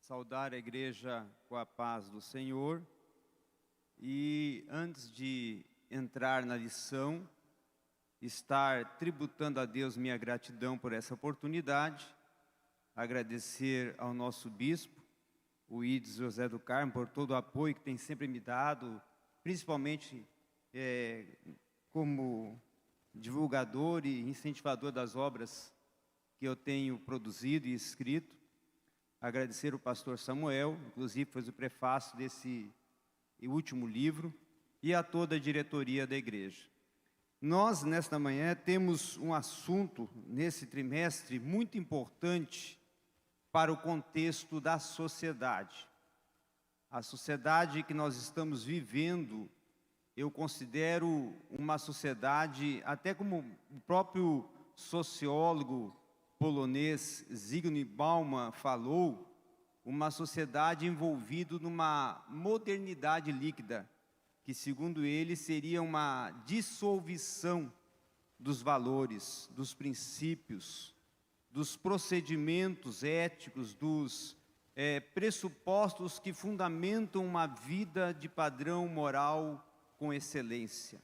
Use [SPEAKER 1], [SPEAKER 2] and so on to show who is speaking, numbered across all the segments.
[SPEAKER 1] saudar a igreja com a paz do Senhor. E antes de entrar na lição, estar tributando a Deus minha gratidão por essa oportunidade, agradecer ao nosso bispo, o Ides José do Carmo, por todo o apoio que tem sempre me dado, principalmente como divulgador e incentivador das obras que eu tenho produzido e escrito. Agradecer o pastor Samuel, inclusive fez o prefácio desse último livro, e a toda a diretoria da igreja. Nós, nesta manhã, temos um assunto, nesse trimestre, muito importante para o contexto da sociedade. A sociedade que nós estamos vivendo, eu considero uma sociedade, até como o próprio sociólogo polonês Zygmunt Bauman falou, uma sociedade envolvida numa modernidade líquida, que segundo ele seria uma dissolução dos valores, dos princípios, dos procedimentos éticos, dos pressupostos que fundamentam uma vida de padrão moral com excelência.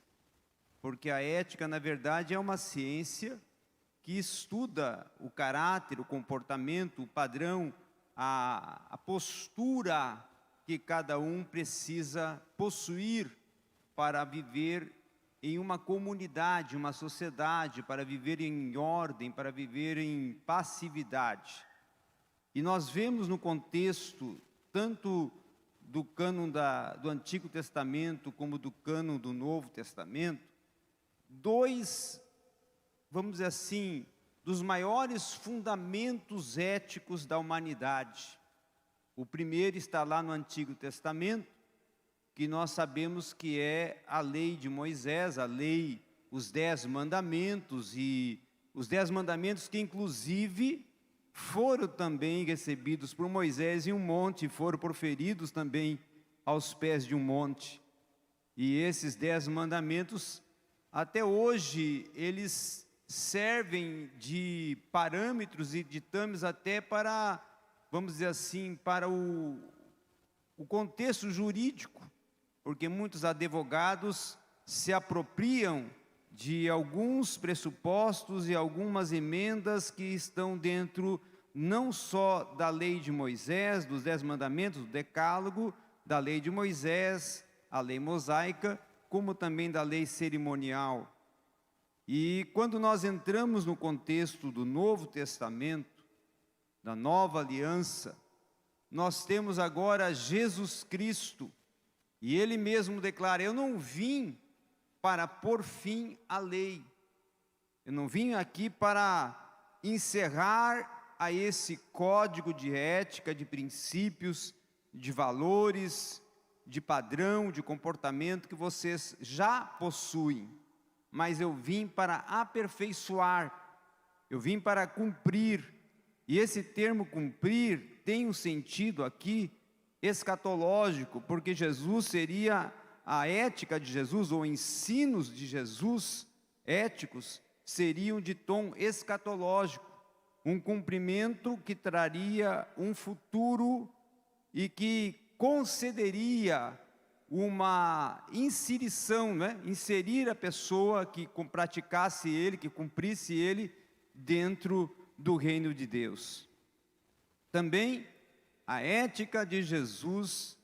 [SPEAKER 1] Porque a ética, na verdade, é uma ciência que estuda o caráter, o comportamento, o padrão, a postura que cada um precisa possuir para viver em uma comunidade, uma sociedade, para viver em ordem, para viver em passividade. E nós vemos no contexto, tanto do cânon do Antigo Testamento, como do cânon do Novo Testamento, dois, vamos dizer assim, dos maiores fundamentos éticos da humanidade. O primeiro está lá no Antigo Testamento, que nós sabemos que é a lei de Moisés, a lei, os 10 mandamentos, e os 10 mandamentos que inclusive foram também recebidos por Moisés em um monte, foram proferidos também aos pés de um monte. E esses 10 mandamentos, até hoje, eles servem de parâmetros e ditames até para, vamos dizer assim, para o contexto jurídico, porque muitos advogados se apropriam de alguns pressupostos e algumas emendas que estão dentro não só da lei de Moisés, dos 10 mandamentos, do decálogo, da lei de Moisés, a lei mosaica, como também da lei cerimonial. E quando nós entramos no contexto do Novo Testamento, da Nova Aliança, nós temos agora Jesus Cristo, e Ele mesmo declara: eu não vim para pôr fim à lei, eu não vim aqui para encerrar a esse código de ética, de princípios, de valores, de padrão, de comportamento que vocês já possuem, mas eu vim para aperfeiçoar, eu vim para cumprir. E esse termo cumprir tem um sentido aqui escatológico, porque Jesus seria, a ética de Jesus, ou ensinos de Jesus éticos, seriam de tom escatológico, um cumprimento que traria um futuro e que concederia uma inserição, né? Inserir a pessoa que praticasse ele, que cumprisse ele dentro do reino de Deus. Também a ética de Jesus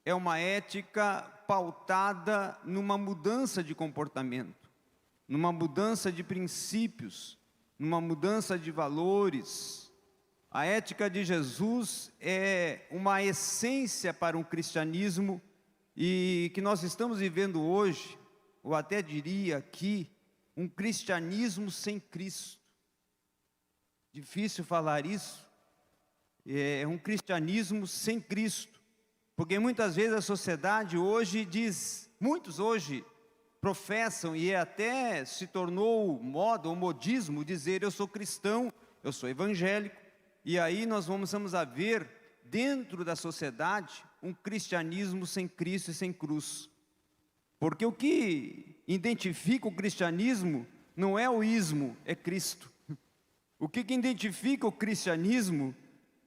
[SPEAKER 1] é uma ética pautada numa mudança de comportamento, numa mudança de princípios, numa mudança de valores. A ética de Jesus é uma essência para um cristianismo e que nós estamos vivendo hoje, ou até diria aqui, um cristianismo sem Cristo. Difícil falar isso. É um cristianismo sem Cristo, porque muitas vezes a sociedade hoje diz, muitos hoje professam, e até se tornou moda ou modismo dizer: eu sou cristão, eu sou evangélico, e aí nós vamos a ver dentro da sociedade um cristianismo sem Cristo e sem cruz, porque o que identifica o cristianismo não é o ismo, é Cristo. O que identifica o cristianismo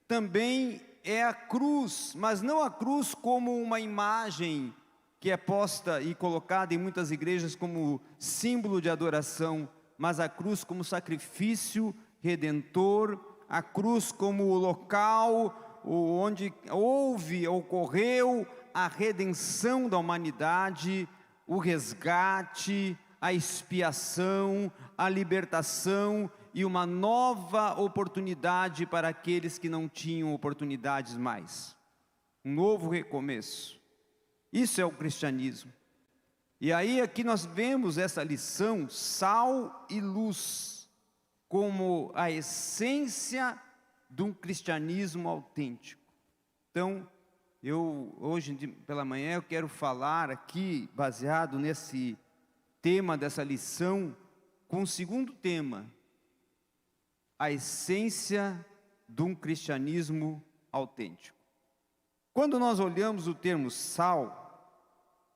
[SPEAKER 1] também é a cruz, mas não a cruz como uma imagem que é posta e colocada em muitas igrejas como símbolo de adoração, mas a cruz como sacrifício redentor, a cruz como o local onde ocorreu a redenção da humanidade, o resgate, a expiação, a libertação e uma nova oportunidade para aqueles que não tinham oportunidades mais. Um novo recomeço. Isso é o cristianismo. E aí aqui nós vemos essa lição, sal e luz, como a essência de um cristianismo autêntico. Então, hoje pela manhã eu quero falar aqui, baseado nesse tema dessa lição, com o segundo tema, a essência de um cristianismo autêntico. Quando nós olhamos o termo sal,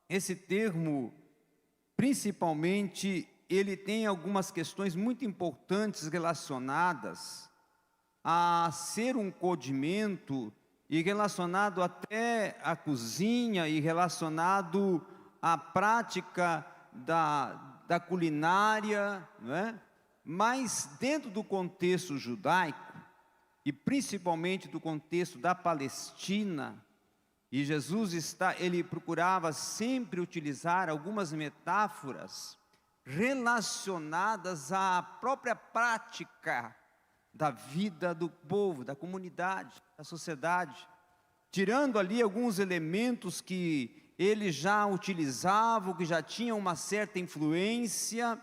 [SPEAKER 1] esse termo, principalmente, ele tem algumas questões muito importantes relacionadas a ser um condimento e relacionado até à cozinha e relacionado à prática da culinária, não é? Mas dentro do contexto judaico, e principalmente do contexto da Palestina, e Jesus ele procurava sempre utilizar algumas metáforas relacionadas à própria prática da vida do povo, da comunidade, da sociedade, tirando ali alguns elementos que ele já utilizava, que já tinham uma certa influência,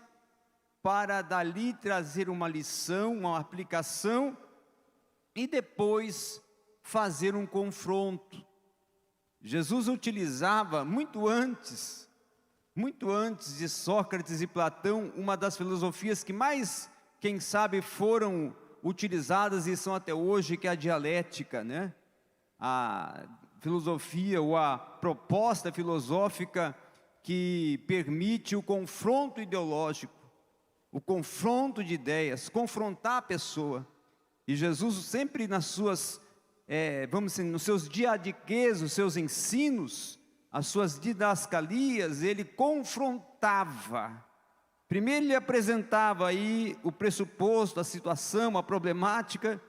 [SPEAKER 1] para dali trazer uma lição, uma aplicação, e depois fazer um confronto. Jesus utilizava muito antes de Sócrates e Platão, uma das filosofias que mais, quem sabe, foram utilizadas e são até hoje, que é a dialética, né? A filosofia ou a proposta filosófica que permite o confronto ideológico, o confronto de ideias, confrontar a pessoa. E Jesus sempre nas suas, nos seus diadiquês, os seus ensinos, as suas didascalias, ele confrontava. Primeiro ele apresentava aí o pressuposto, a situação, a problemática,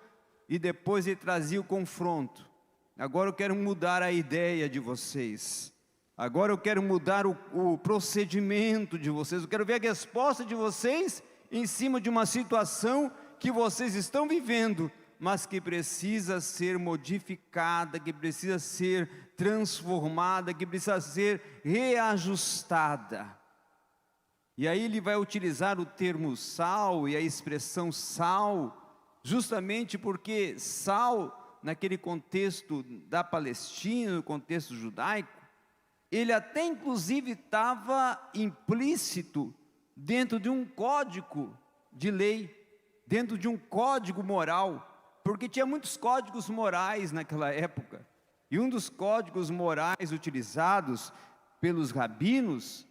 [SPEAKER 1] e depois ele trazia o confronto. Agora eu quero mudar a ideia de vocês. Agora eu quero mudar o procedimento de vocês. Eu quero ver a resposta de vocês em cima de uma situação que vocês estão vivendo, mas que precisa ser modificada, que precisa ser transformada, que precisa ser reajustada. E aí ele vai utilizar o termo sal e a expressão sal, justamente porque sal, naquele contexto da Palestina, no contexto judaico, ele até inclusive estava implícito dentro de um código de lei, dentro de um código moral, porque tinha muitos códigos morais naquela época, e um dos códigos morais utilizados pelos rabinos,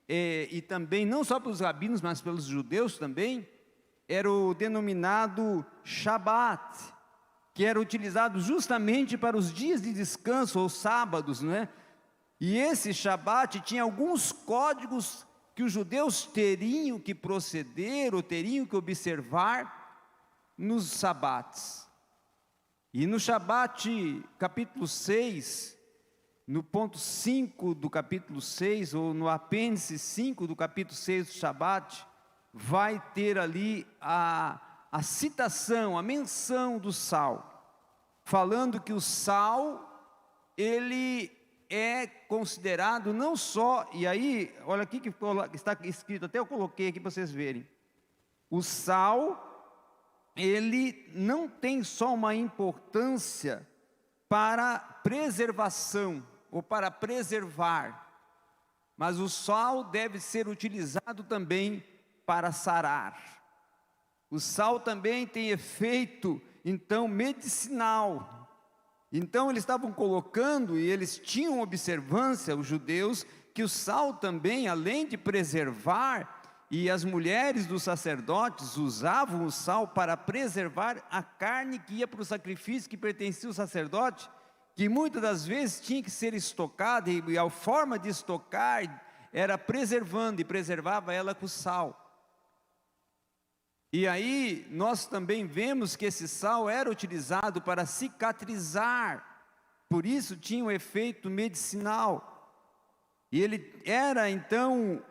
[SPEAKER 1] e também não só pelos rabinos, mas pelos judeus também, era o denominado Shabat, que era utilizado justamente para os dias de descanso, ou sábados, não é? E esse Shabat tinha alguns códigos que os judeus teriam que proceder, ou teriam que observar nos Shabates. E no Shabat, capítulo 6, no ponto 5 do capítulo 6, ou no apêndice 5 do capítulo 6 do Shabat, vai ter ali a citação, a menção do sal, falando que o sal, ele é considerado não só, e aí, olha aqui que está escrito, até eu coloquei aqui para vocês verem, o sal, ele não tem só uma importância para preservação, ou para preservar, mas o sal deve ser utilizado também para sarar. O sal também tem efeito, então, medicinal. Então eles estavam colocando, e eles tinham observância, os judeus, que o sal também, além de preservar e as mulheres dos sacerdotes usavam o sal para preservar a carne que ia para o sacrifício, que pertencia ao sacerdote, que muitas das vezes tinha que ser estocada, e a forma de estocar era preservando, e preservava ela com sal. E aí nós também vemos que esse sal era utilizado para cicatrizar, por isso tinha um efeito medicinal. E ele era então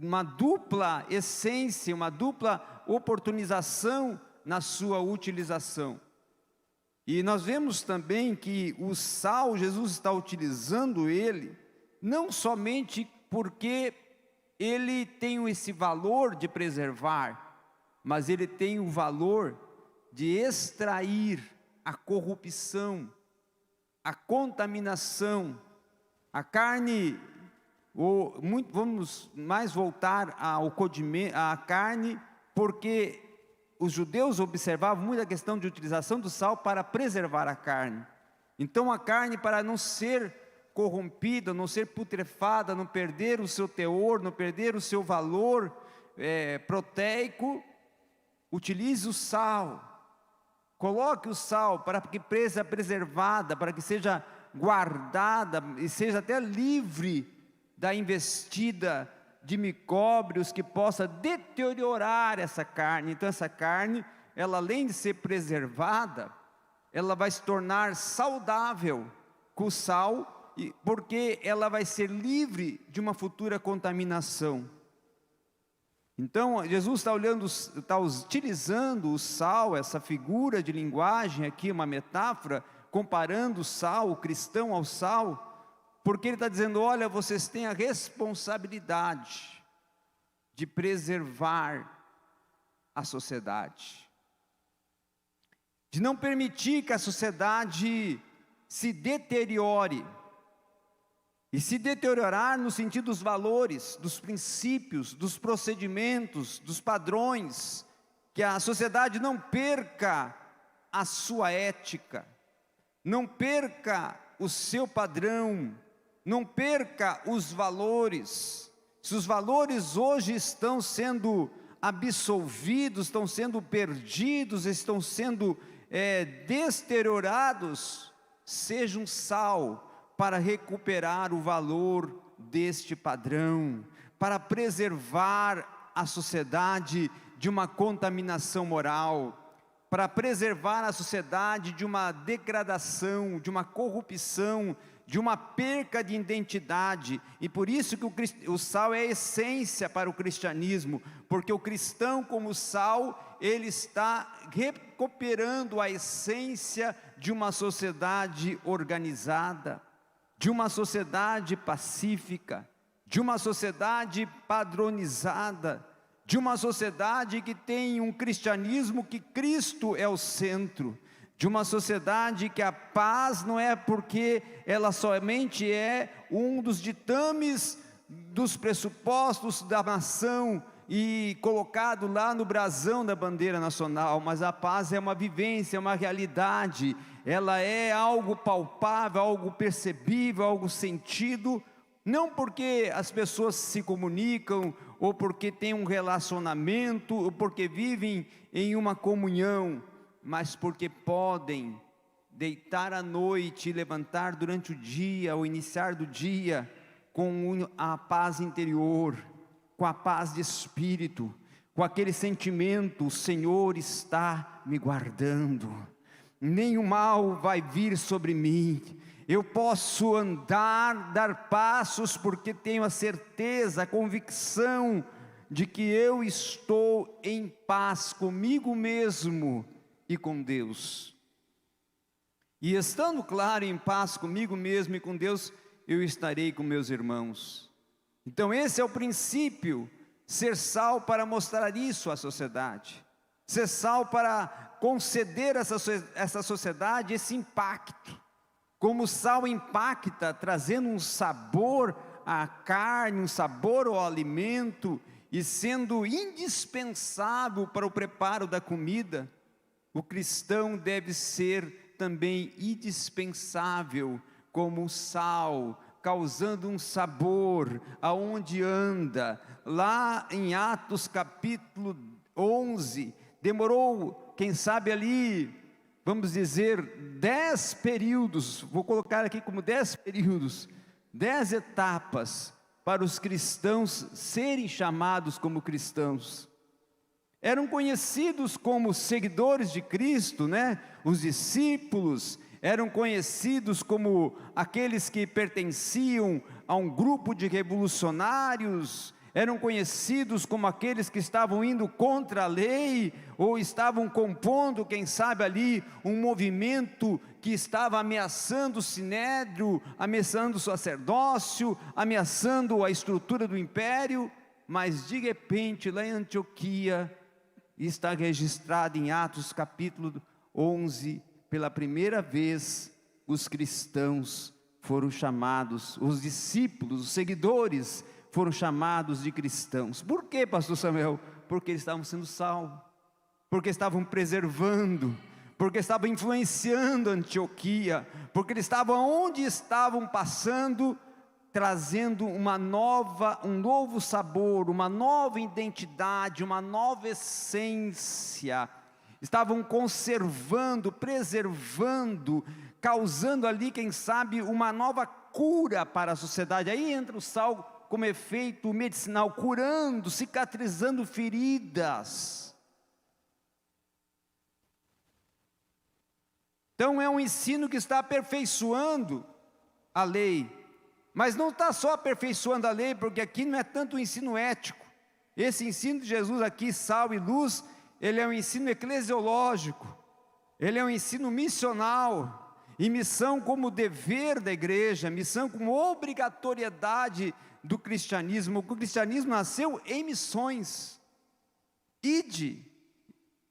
[SPEAKER 1] uma dupla essência, uma dupla oportunização na sua utilização. E nós vemos também que o sal, Jesus está utilizando ele, não somente porque ele tem esse valor de preservar, mas ele tem o valor de extrair a corrupção, a contaminação. A carne, vamos mais voltar ao codimento, à carne, porque os judeus observavam muito a questão de utilização do sal para preservar a carne. Então a carne, para não ser corrompida, não ser putrefada, não perder o seu teor, não perder o seu valor proteico, utilize o sal, coloque o sal para que seja preservada, para que seja guardada e seja até livre da investida de micróbios que possa deteriorar essa carne. Então essa carne, ela além de ser preservada, ela vai se tornar saudável com o sal, porque ela vai ser livre de uma futura contaminação. Então Jesus está utilizando o sal, essa figura de linguagem aqui, uma metáfora, comparando o sal, o cristão ao sal, porque ele está dizendo, olha, vocês têm a responsabilidade de preservar a sociedade, de não permitir que a sociedade se deteriore, e se deteriorar no sentido dos valores, dos princípios, dos procedimentos, dos padrões, que a sociedade não perca a sua ética, não perca o seu padrão, não perca os valores. Se os valores hoje estão sendo absolvidos, estão sendo perdidos, estão sendo deteriorados, seja um sal para recuperar o valor deste padrão, para preservar a sociedade de uma contaminação moral, para preservar a sociedade de uma degradação, de uma corrupção, de uma perca de identidade. E por isso que o sal é a essência para o cristianismo, porque o cristão como sal, ele está recuperando a essência de uma sociedade organizada, de uma sociedade pacífica, de uma sociedade padronizada, de uma sociedade que tem um cristianismo que Cristo é o centro, de uma sociedade que a paz não é porque ela somente é um dos ditames dos pressupostos da nação e colocado lá no brasão da bandeira nacional, mas a paz é uma vivência, é uma realidade, ela é algo palpável, algo percebível, algo sentido, não porque as pessoas se comunicam, ou porque têm um relacionamento, ou porque vivem em uma comunhão, mas porque podem deitar à noite e levantar durante o dia, ou iniciar do dia, com a paz interior, com a paz de espírito, com aquele sentimento, o Senhor está me guardando, nenhum mal vai vir sobre mim, eu posso andar, dar passos, porque tenho a certeza, a convicção, de que eu estou em paz comigo mesmo e com Deus, e estando claro em paz comigo mesmo e com Deus, eu estarei com meus irmãos. Então esse é o princípio, ser sal para mostrar isso à sociedade, ser sal para conceder a essa sociedade esse impacto, como o sal impacta, trazendo um sabor à carne, um sabor ao alimento, e sendo indispensável para o preparo da comida, o cristão deve ser também indispensável como o sal, causando um sabor aonde anda. Lá em Atos capítulo 11, demorou, quem sabe ali, vamos dizer, 10 períodos, vou colocar aqui como 10 períodos, 10 etapas para os cristãos serem chamados como cristãos. Eram conhecidos como seguidores de Cristo, né? Os discípulos eram conhecidos como aqueles que pertenciam a um grupo de revolucionários, eram conhecidos como aqueles que estavam indo contra a lei, ou estavam compondo, quem sabe ali, um movimento que estava ameaçando o sinédrio, ameaçando o sacerdócio, ameaçando a estrutura do império. Mas de repente, lá em Antioquia, está registrado em Atos capítulo 11, pela primeira vez, os cristãos foram chamados, os discípulos, os seguidores, foram chamados de cristãos. Por quê, pastor Samuel? Porque eles estavam sendo salvos, porque estavam preservando, porque estavam influenciando Antioquia, porque eles estavam onde estavam passando, trazendo um novo sabor, uma nova identidade, uma nova essência. Estavam conservando, preservando, causando ali, quem sabe, uma nova cura para a sociedade. Aí entra o sal como efeito medicinal, curando, cicatrizando feridas. Então é um ensino que está aperfeiçoando a lei, mas não está só aperfeiçoando a lei, porque aqui não é tanto um ensino ético. Esse ensino de Jesus aqui, sal e luz, ele é um ensino eclesiológico, ele é um ensino missional, e missão como dever da igreja, missão como obrigatoriedade do cristianismo. O cristianismo nasceu em missões. Ide,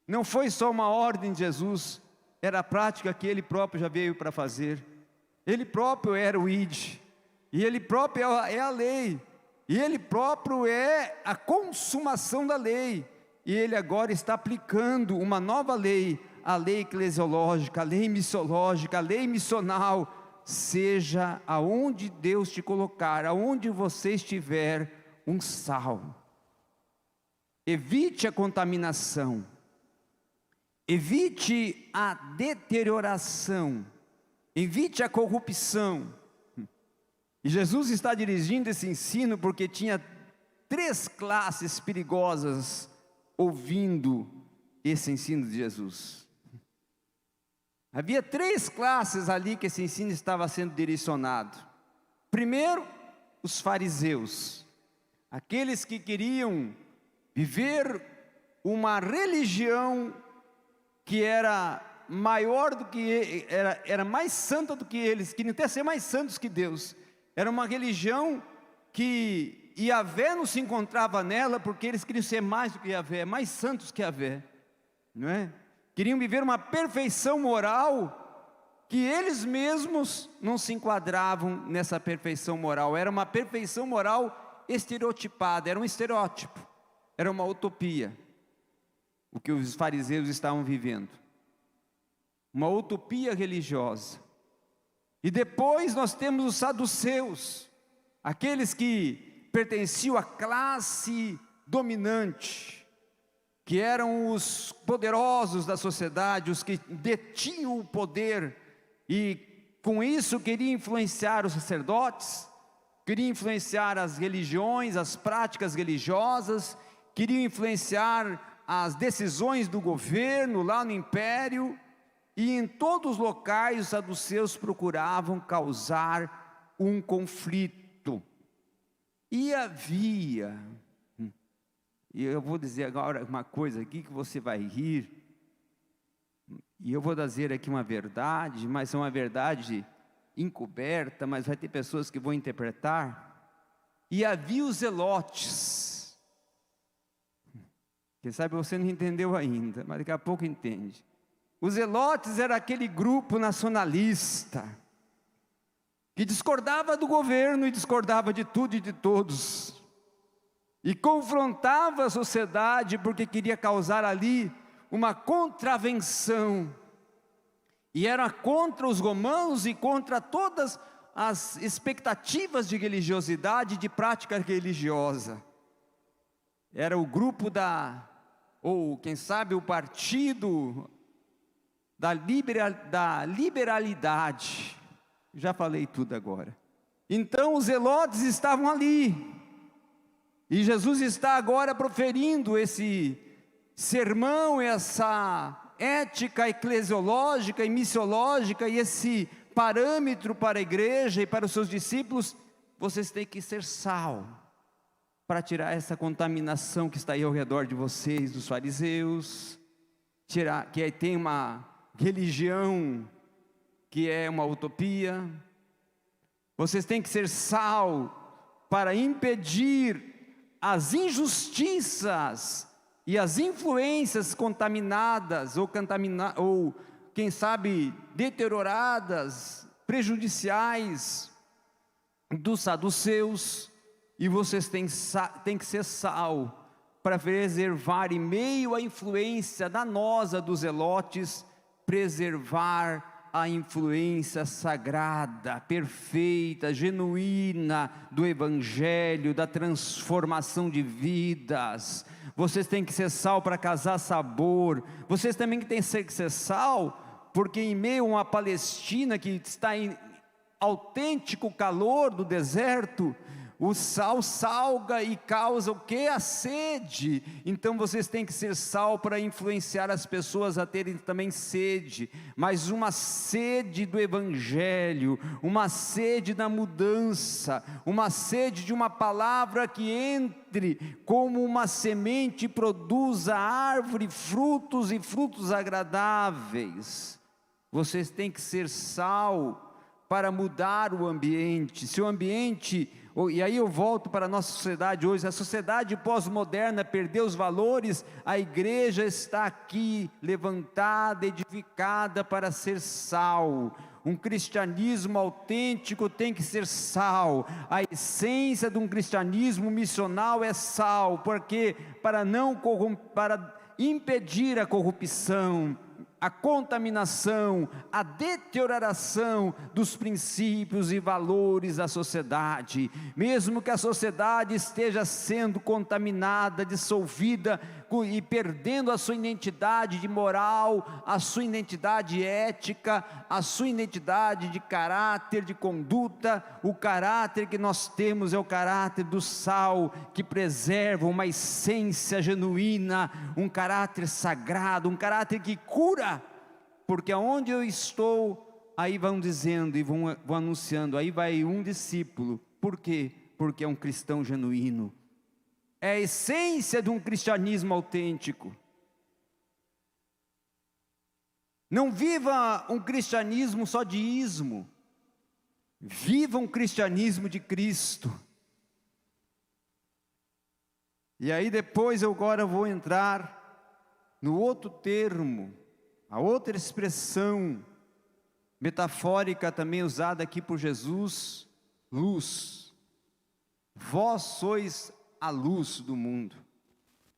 [SPEAKER 1] não foi só uma ordem de Jesus, era a prática que ele próprio já veio para fazer. Ele próprio era o ide, e ele próprio é a lei, e ele próprio é a consumação da lei, e ele agora está aplicando uma nova lei, a lei eclesiológica, a lei missiológica, a lei missional. Seja aonde Deus te colocar, aonde você estiver, um sal. Evite a contaminação, evite a deterioração, evite a corrupção. E Jesus está dirigindo esse ensino porque tinha 3 classes perigosas ouvindo esse ensino de Jesus. Havia 3 classes ali que esse ensino estava sendo direcionado. Primeiro, os fariseus, aqueles que queriam viver uma religião que era maior do que, era mais santa do que eles, queriam até ser mais santos que Deus. Era uma religião que Yahvé não se encontrava nela, porque eles queriam ser mais do que Yahvé, mais santos que Yahvé, não é? Queriam viver uma perfeição moral, que eles mesmos não se enquadravam nessa perfeição moral. Era uma perfeição moral estereotipada, era um estereótipo, era uma utopia, o que os fariseus estavam vivendo, uma utopia religiosa. E depois nós temos os saduceus, aqueles que pertenciam à classe dominante, que eram os poderosos da sociedade, os que detinham o poder, e com isso queriam influenciar os sacerdotes, queriam influenciar as religiões, as práticas religiosas, queriam influenciar as decisões do governo lá no império, e em todos os locais os saduceus procuravam causar um conflito. E havia... E eu vou dizer agora uma coisa aqui que você vai rir, e eu vou dizer aqui uma verdade, mas é uma verdade encoberta, mas vai ter pessoas que vão interpretar. E havia os zelotes, quem sabe você não entendeu ainda, mas daqui a pouco entende. Os zelotes era aquele grupo nacionalista, que discordava do governo e discordava de tudo e de todos, e confrontava a sociedade porque queria causar ali uma contravenção, e era contra os romanos e contra todas as expectativas de religiosidade, de prática religiosa. Era o grupo ou quem sabe o partido da liberalidade. Já falei tudo agora. Então os zelotes estavam ali, e Jesus está agora proferindo esse sermão, essa ética eclesiológica e missiológica, e esse parâmetro para a igreja e para os seus discípulos. Vocês têm que ser sal, para tirar essa contaminação que está aí ao redor de vocês, dos fariseus, que tem uma religião que é uma utopia. Vocês têm que ser sal para impedir as injustiças e as influências contaminadas ou quem sabe deterioradas, prejudiciais dos saduceus. E vocês têm que ser sal para preservar, em meio à influência danosa dos zelotes, preservar a influência sagrada, perfeita, genuína do Evangelho, da transformação de vidas. Vocês têm que ser sal para causar sabor. Vocês também têm que ser sal, porque em meio a uma Palestina que está em autêntico calor do deserto, o sal salga e causa o que? A sede. Então vocês têm que ser sal para influenciar as pessoas a terem também sede, mas uma sede do Evangelho, uma sede da mudança, uma sede de uma palavra que entre como uma semente e produza árvore, frutos e frutos agradáveis. Vocês têm que ser sal para mudar o ambiente. Se o ambiente... E aí eu volto para a nossa sociedade hoje. A sociedade pós-moderna perdeu os valores. A igreja está aqui levantada, edificada para ser sal. Um cristianismo autêntico tem que ser sal. A essência de um cristianismo missional é sal, porque para impedir a corrupção, a contaminação, a deterioração dos princípios e valores da sociedade. Mesmo que a sociedade esteja sendo contaminada, dissolvida e perdendo a sua identidade de moral, a sua identidade ética, a sua identidade de caráter, de conduta, o caráter que nós temos é o caráter do sal, que preserva uma essência genuína, um caráter sagrado, um caráter que cura, porque aonde eu estou, aí vão dizendo e vão anunciando, aí vai um discípulo. Por quê? Porque é um cristão genuíno. É a essência de um cristianismo autêntico. Não viva um cristianismo só de ismo, viva um cristianismo de Cristo. E aí depois eu agora vou entrar no outro termo, a outra expressão metafórica também usada aqui por Jesus: luz. Vós sois a luz do mundo.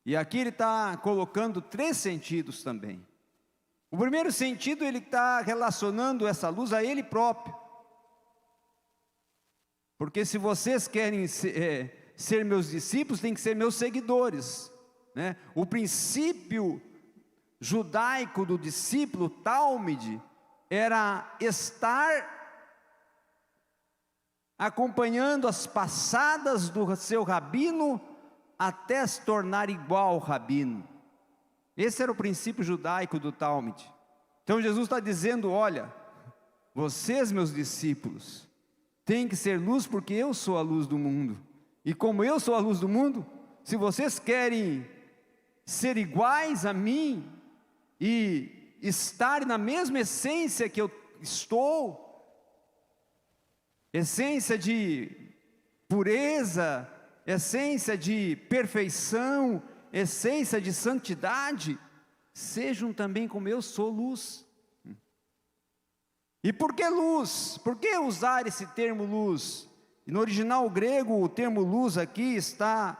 [SPEAKER 1] E aqui ele está colocando 3 sentidos também. O primeiro sentido, ele está relacionando essa luz a ele próprio. Porque se vocês querem ser meus discípulos, tem que ser meus seguidores, né? O princípio judaico do discípulo, Talmide, era estar acompanhando as passadas do seu rabino até se tornar igual ao rabino. Esse era o princípio judaico do Talmide. Então Jesus está dizendo: olha, vocês, meus discípulos, têm que ser luz, porque eu sou a luz do mundo. E como eu sou a luz do mundo, se vocês querem ser iguais a mim e estar na mesma essência que eu estou, essência de pureza, essência de perfeição, essência de santidade, sejam também como eu sou luz. E por que luz? Por que usar esse termo luz? No original grego, o termo luz aqui está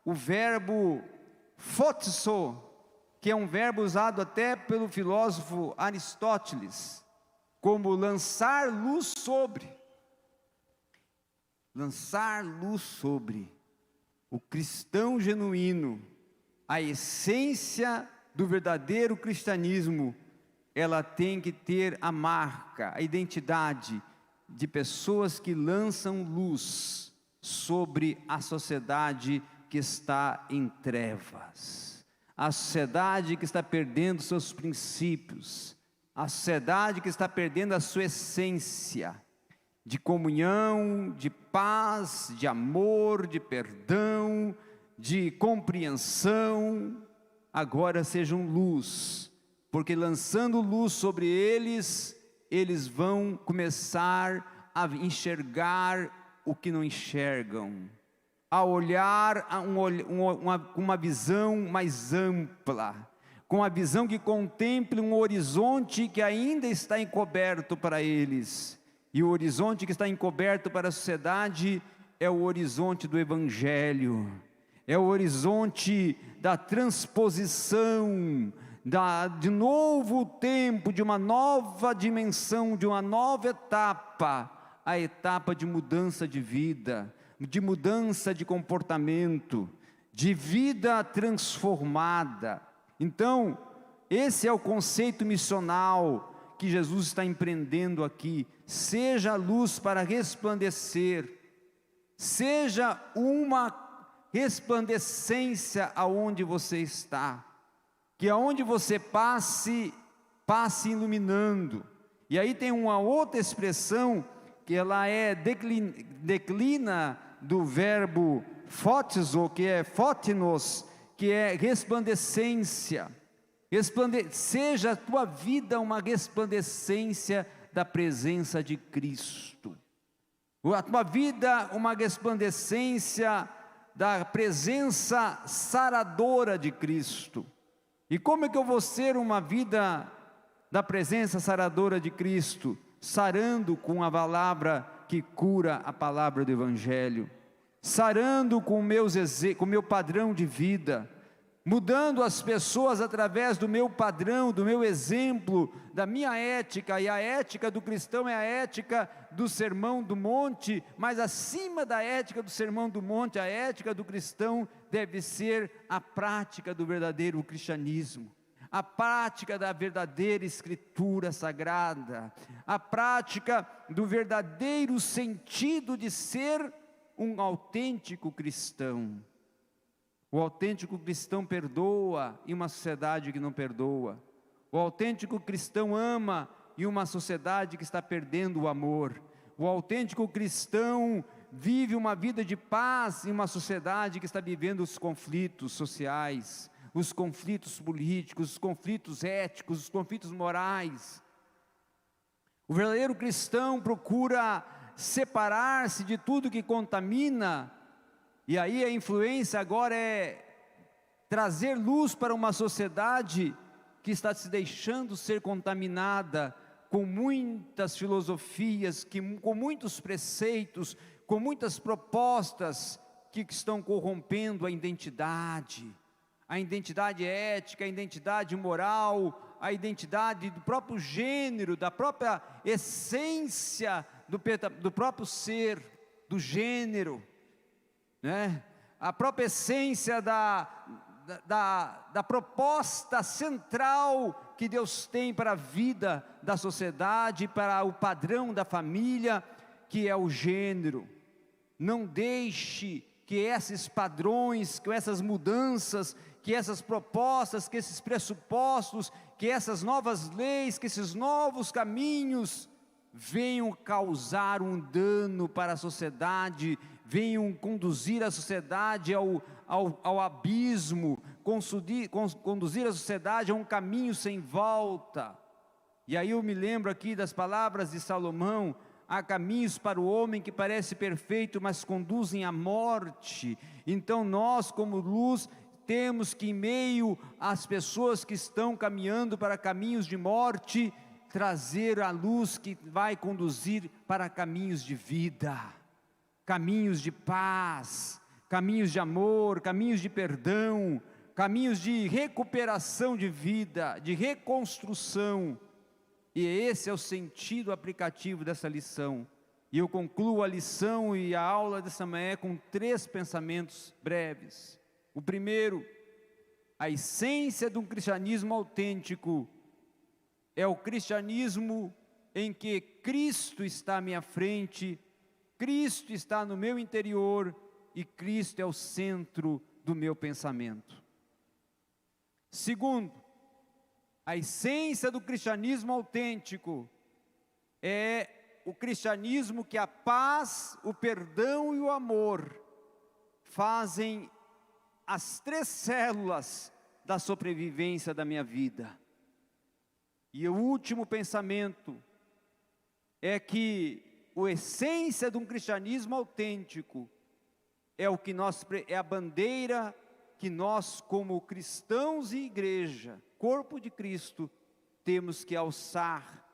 [SPEAKER 1] o verbo photso, que é um verbo usado até pelo filósofo Aristóteles, como lançar luz sobre. lançar luz sobre o cristão genuíno, a essência do verdadeiro cristianismo, ela tem que ter a marca, a identidade de pessoas que lançam luz sobre a sociedade que está em trevas, a sociedade que está perdendo seus princípios, a sociedade que está perdendo a sua essência de comunhão, de paz, de amor, de perdão, de compreensão. Agora sejam luz, porque lançando luz sobre eles, eles vão começar a enxergar o que não enxergam, a olhar uma visão mais ampla, com a visão que contemple um horizonte que ainda está encoberto para eles. E o horizonte que está encoberto para a sociedade é o horizonte do Evangelho, é o horizonte da transposição, de novo tempo, de uma nova dimensão, de uma nova etapa, a etapa de mudança de vida, de mudança de comportamento, de vida transformada. Então, esse é o conceito missional que Jesus está empreendendo aqui. Seja a luz para resplandecer, seja uma resplandecência aonde você está, que aonde você passe iluminando. E aí tem uma outra expressão que ela declina do verbo fótizo, que é fótinos, que é resplandecência. Seja a tua vida uma resplandecência da presença de Cristo, a tua vida uma resplandecência da presença saradora de Cristo. E como é que eu vou ser uma vida da presença saradora de Cristo? Sarando com a palavra que cura, a palavra do Evangelho, sarando com o meu padrão de vida, mudando as pessoas através do meu padrão, do meu exemplo, da minha ética. E a ética do cristão é a ética do Sermão do Monte, mas acima da ética do Sermão do Monte, a ética do cristão deve ser a prática do verdadeiro cristianismo, a prática da verdadeira escritura sagrada, a prática do verdadeiro sentido de ser um autêntico cristão. O autêntico cristão perdoa em uma sociedade que não perdoa. O autêntico cristão ama em uma sociedade que está perdendo o amor. O autêntico cristão vive uma vida de paz em uma sociedade que está vivendo os conflitos sociais, os conflitos políticos, os conflitos éticos, os conflitos morais. O verdadeiro cristão procura separar-se de tudo que contamina. E aí a influência agora é trazer luz para uma sociedade que está se deixando ser contaminada com muitas filosofias, com muitos preceitos, com muitas propostas que estão corrompendo a identidade ética, a identidade moral, a identidade do próprio gênero, da própria essência do próprio ser, do gênero, né? A própria essência da proposta central que Deus tem para a vida da sociedade, para o padrão da família, que é o gênero. Não deixe que esses padrões, que essas mudanças, que essas propostas, que esses pressupostos, que essas novas leis, que esses novos caminhos venham causar um dano para a sociedade, venham conduzir a sociedade ao abismo, conduzir a sociedade a um caminho sem volta. E aí eu me lembro aqui das palavras de Salomão: há caminhos para o homem que parece perfeito, mas conduzem à morte. Então nós, como luz, temos que, em meio às pessoas que estão caminhando para caminhos de morte, trazer a luz que vai conduzir para caminhos de vida, caminhos de paz, caminhos de amor, caminhos de perdão, caminhos de recuperação de vida, de reconstrução. E esse é o sentido aplicativo dessa lição. E eu concluo a lição e a aula dessa manhã com 3 pensamentos breves. O primeiro, a essência de um cristianismo autêntico é o cristianismo em que Cristo está à minha frente, Cristo está no meu interior e Cristo é o centro do meu pensamento. Segundo, a essência do cristianismo autêntico é o cristianismo que a paz, o perdão e o amor fazem as 3 células da sobrevivência da minha vida. E o último pensamento é que a essência de um cristianismo autêntico é a bandeira que nós, como cristãos e igreja, corpo de Cristo, temos que alçar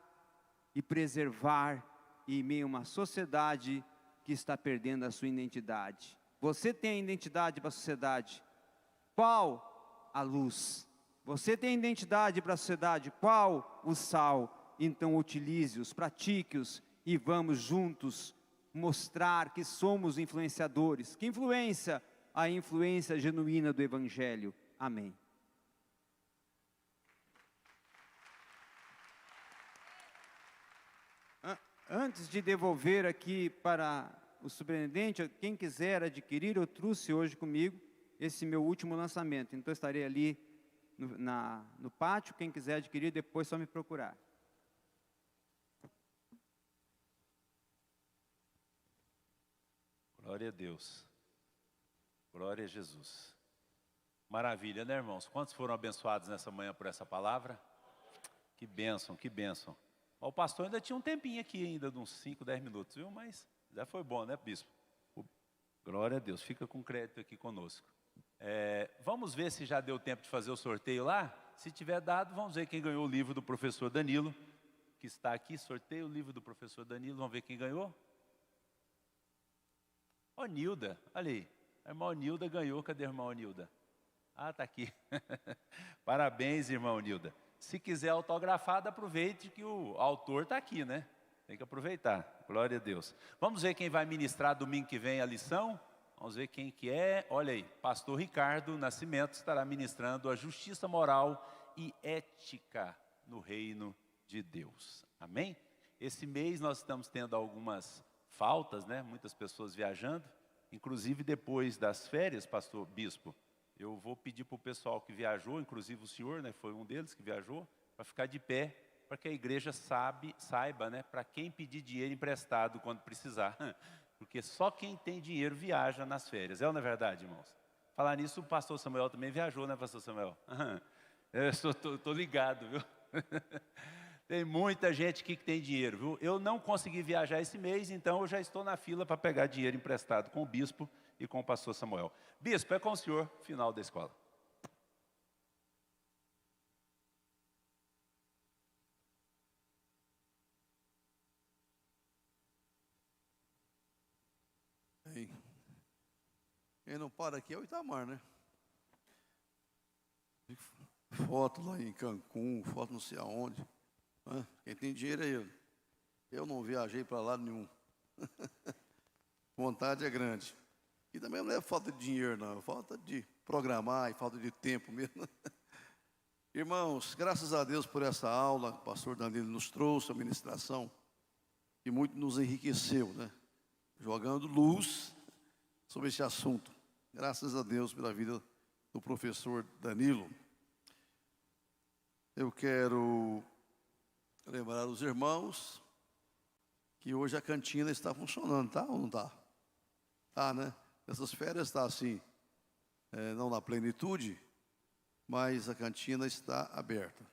[SPEAKER 1] e preservar em meio a uma sociedade que está perdendo a sua identidade. Você tem a identidade para a sociedade? Qual? A luz. Você tem a identidade para a sociedade? Qual? O sal. Então utilize-os, pratique-os e vamos juntos mostrar que somos influenciadores. Que influência? A influência genuína do Evangelho. Amém. Antes de devolver aqui para o superintendente, quem quiser adquirir, eu trouxe hoje comigo esse meu último lançamento. Então estarei ali no pátio, quem quiser adquirir, depois é só me procurar.
[SPEAKER 2] Glória a Deus. Glória a Jesus. Maravilha, né, irmãos? Quantos foram abençoados nessa manhã por essa palavra? Que bênção, que bênção. O pastor ainda tinha um tempinho aqui ainda, de uns 5, 10 minutos, viu? Mas já foi bom, né, bispo? Glória a Deus, fica com crédito aqui conosco. Vamos ver se já deu tempo de fazer o sorteio lá? Se tiver dado, vamos ver quem ganhou o livro do professor Danilo, que está aqui. Sorteio o livro do professor Danilo, vamos ver quem ganhou? Ó, Nilda, olha aí. A irmã Nilda ganhou, cadê a irmã Nilda? Ah, está aqui. Parabéns, irmã Nilda. Se quiser autografado, aproveite que o autor está aqui, né? Tem que aproveitar. Glória a Deus. Vamos ver quem vai ministrar domingo que vem a lição. Vamos ver quem que é. Olha aí, pastor Ricardo Nascimento estará ministrando a justiça moral e ética no reino de Deus. Amém? Esse mês nós estamos tendo algumas faltas, né? Muitas pessoas viajando. Inclusive depois das férias, pastor bispo, eu vou pedir para o pessoal que viajou, inclusive o senhor, né, foi um deles que viajou, para ficar de pé, para que a igreja saiba, né, para quem pedir dinheiro emprestado quando precisar. Porque só quem tem dinheiro viaja nas férias. É ou não é verdade, irmãos? Falar nisso, o pastor Samuel também viajou, né, pastor Samuel? Eu estou ligado, viu? Tem muita gente aqui que tem dinheiro, viu? Eu não consegui viajar esse mês, então eu já estou na fila para pegar dinheiro emprestado com o bispo e com o pastor Samuel. Bispo, é com o senhor, final da escola.
[SPEAKER 3] Quem não para aqui é o Itamar, né? Foto lá em Cancún, foto não sei aonde. Quem tem dinheiro é ele. Eu não viajei para lado nenhum. Vontade é grande. E também não é falta de dinheiro, não. É falta de programar e falta de tempo mesmo. Irmãos, graças a Deus por essa aula, o pastor Danilo nos trouxe a ministração e muito nos enriqueceu, né? Jogando luz sobre esse assunto. Graças a Deus pela vida do professor Danilo. Eu quero lembrar os irmãos que hoje a cantina está funcionando, tá ou não está? Tá, né? Essas férias está assim, não na plenitude, mas a cantina está aberta.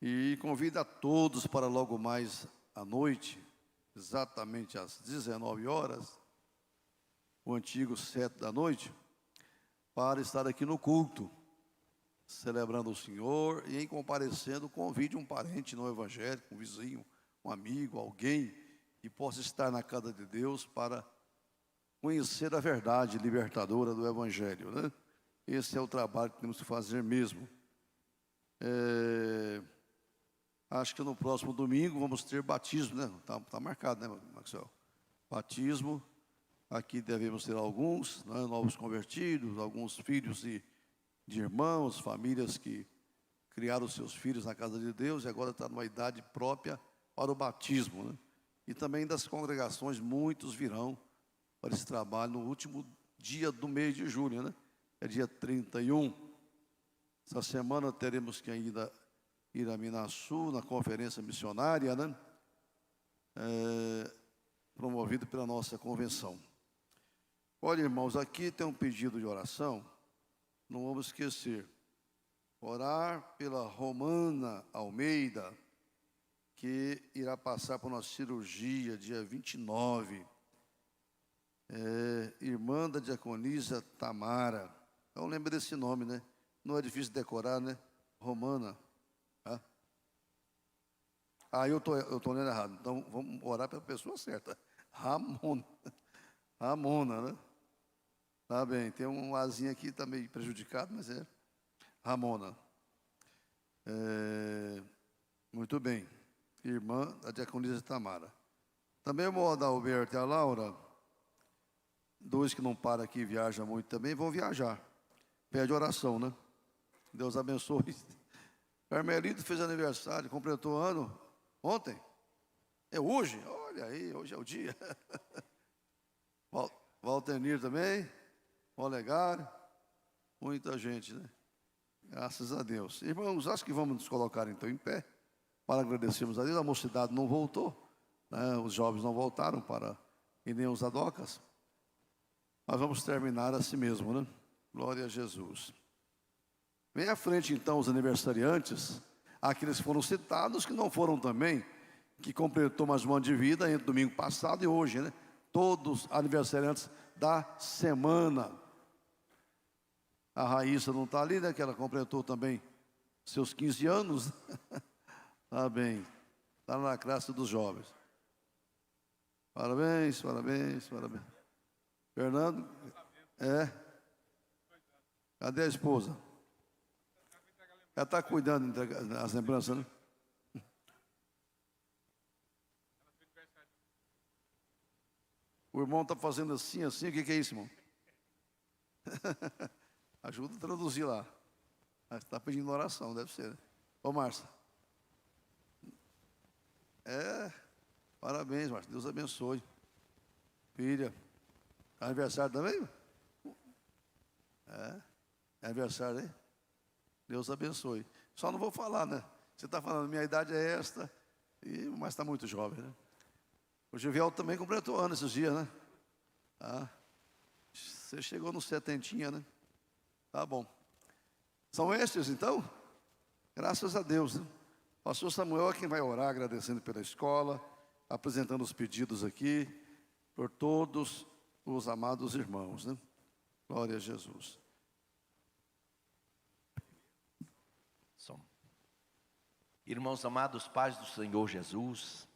[SPEAKER 3] E convido a todos para logo mais à noite, exatamente às 19 horas, o antigo 7 da noite, para estar aqui no culto, celebrando o Senhor e em comparecendo, convide um parente no Evangelho, um vizinho, um amigo, alguém que possa estar na casa de Deus para conhecer a verdade libertadora do Evangelho, né? Esse é o trabalho que temos que fazer mesmo. Acho que no próximo domingo vamos ter batismo, né? Tá marcado, né, Maxwell? batismo. Aqui devemos ter alguns, né, novos convertidos, alguns filhos de irmãos, famílias que criaram seus filhos na casa de Deus e agora está numa idade própria para o batismo, né? E também das congregações, muitos virão para esse trabalho no último dia do mês de julho, né? É dia 31. Essa semana teremos que ainda ir a Minasul, na conferência missionária, né? Promovido pela nossa convenção. Olha, irmãos, aqui tem um pedido de oração, não vamos esquecer. Orar pela Romana Almeida, que irá passar por uma cirurgia dia 29. Irmã da diaconisa Tamara. Então lembra desse nome, né? Não é difícil decorar, né? Romana. Eu tô lendo errado. Então vamos orar pela pessoa certa. Ramona. Ramona, né? Tá bem, tem um azinho aqui, está meio prejudicado, mas é Ramona. Muito bem. Irmã da diaconisa Tamara. Também o Adalberto e a Laura, dois que não param aqui e viajam muito também, vão viajar. Pede oração, né? Deus abençoe. Carmelito fez aniversário, completou ano ontem. É hoje? Olha aí, hoje é o dia. Valtenir também. Olegário. Muita gente, né? Graças a Deus. Irmãos, acho que vamos nos colocar então em pé para agradecermos a Deus. A mocidade não voltou, né? Os jovens não voltaram e nem os adocas. Mas vamos terminar assim mesmo, né? Glória a Jesus. Vem à frente então os aniversariantes, aqueles que foram citados, que não foram também, que completou mais um ano de vida entre domingo passado e hoje, né? Todos aniversariantes da semana. A Raíssa não está ali, né? Que ela completou também seus 15 anos. Tá bem. Está na classe dos jovens. Parabéns, parabéns, parabéns. Fernando? Cadê a esposa? Ela está cuidando das lembranças, né? O irmão está fazendo assim, assim. O que é isso, irmão? Ajuda a traduzir lá. Está pedindo oração, deve ser, né? Ô, Márcia. Parabéns, Márcia. Deus abençoe. Filha. Aniversário também? É aniversário, hein? Deus abençoe. Só não vou falar, né? Você está falando, minha idade é esta, mas está muito jovem, né? O Givel também completou ano esses dias, né? Você chegou no setentinha, né? Tá bom. São estes, então? Graças a Deus, né? O pastor Samuel é quem vai orar, agradecendo pela escola, apresentando os pedidos aqui, por todos os amados irmãos, né? Glória a Jesus.
[SPEAKER 4] Irmãos amados, paz do Senhor Jesus,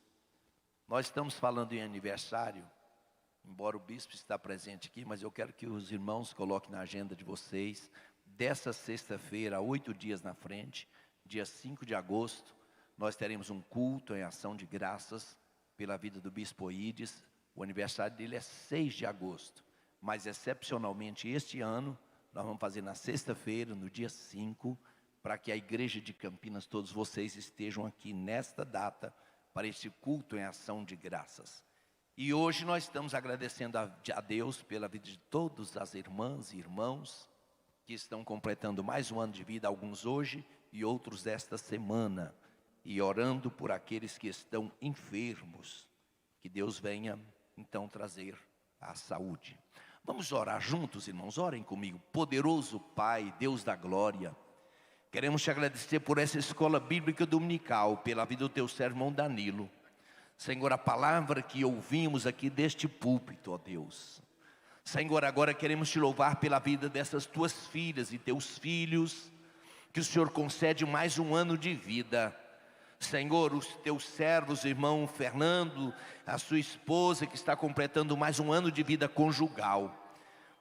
[SPEAKER 4] nós estamos falando em aniversário, embora o bispo está presente aqui, mas eu quero que os irmãos coloquem na agenda de vocês, dessa sexta-feira, 8 dias na frente, dia 5 de agosto, nós teremos um culto em ação de graças pela vida do bispo Oídes. O aniversário dele é 6 de agosto, mas excepcionalmente este ano, nós vamos fazer na sexta-feira, no dia 5, para que a igreja de Campinas, todos vocês estejam aqui nesta data, para este culto em ação de graças. E hoje nós estamos agradecendo a Deus pela vida de todas as irmãs e irmãos, que estão completando mais um ano de vida, alguns hoje e outros esta semana, e orando por aqueles que estão enfermos, que Deus venha então trazer a saúde. Vamos orar juntos, irmãos, orem comigo. Poderoso Pai, Deus da glória, queremos te agradecer por essa escola bíblica dominical, pela vida do teu servo irmão Danilo. Senhor, a palavra que ouvimos aqui deste púlpito, ó Deus. Senhor, agora queremos te louvar pela vida dessas tuas filhas e teus filhos, que o Senhor concede mais um ano de vida. Senhor, os teus servos, irmão Fernando, a sua esposa que está completando mais um ano de vida conjugal.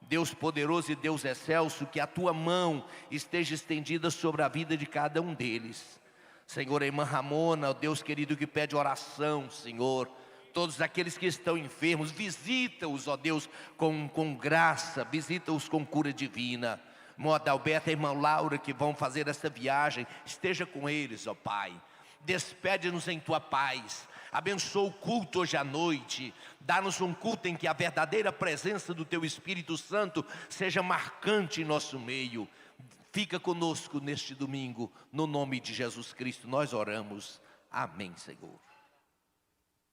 [SPEAKER 4] Deus poderoso e Deus excelso, que a tua mão esteja estendida sobre a vida de cada um deles. Senhor, a irmã Ramona, Deus querido, que pede oração, Senhor, Todos aqueles que estão enfermos, visita-os, ó Deus, com graça, visita-os com cura divina. Irmão Adalberto e irmã Laura que vão fazer essa viagem, esteja com eles, ó Pai. Despede-nos em tua paz. Abençoa o culto hoje à noite. Dá-nos um culto em que a verdadeira presença do teu Espírito Santo seja marcante em nosso meio. Fica conosco neste domingo, no nome de Jesus Cristo nós oramos. Amém, Senhor.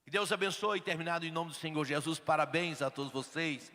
[SPEAKER 4] Que Deus abençoe, terminado em nome do Senhor Jesus. Parabéns a todos vocês.